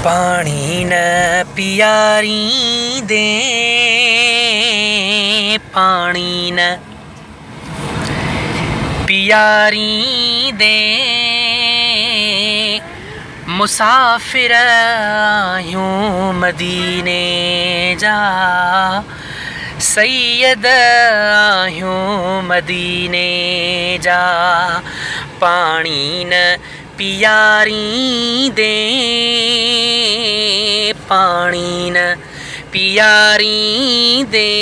पानी न पियारी दे, पानी न पियारी दे, मुसाफिर यूं मदीने जा, सैयद यूं मदीने जा। पानी न पियारी दे, पानी न पियारी दे,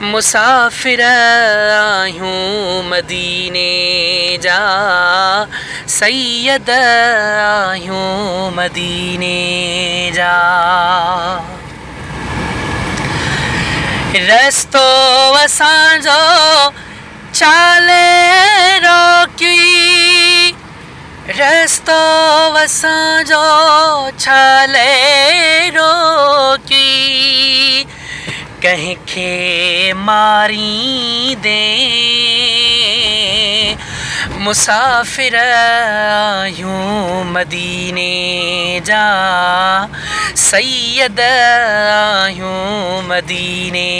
मुसाफिर यूं मदीने जा, सैयद यूं मदीने जा। रस्तो असांजो चाले रोकी, रस्तो असांजो चाले रोकी, कंहिंखे मारी दे, मुसाफिर यूं मदीने जा, सैयद यूं मदीने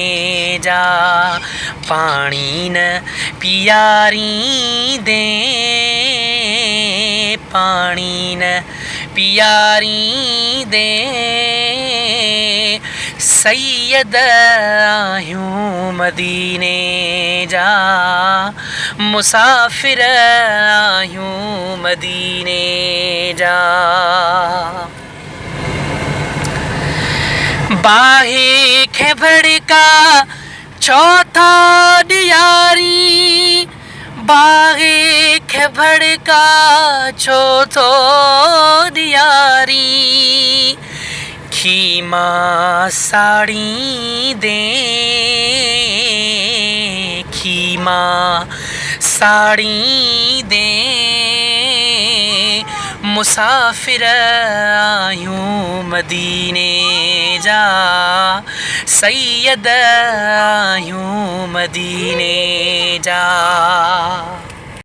जा। पानी न पियारी दे, पानी न पियारी दे, सैयद यूं मदीने जा, मुसाफिर यूं मदीने जा। बाहे खे भड़का चौथा दियारी, बाहे खे भड़का चौथो दियारी, खीमा साड़ी दे, खीमा साड़ी दे, मुसाफिर यूं मदीने जा, सैयद यूं मदीने जा।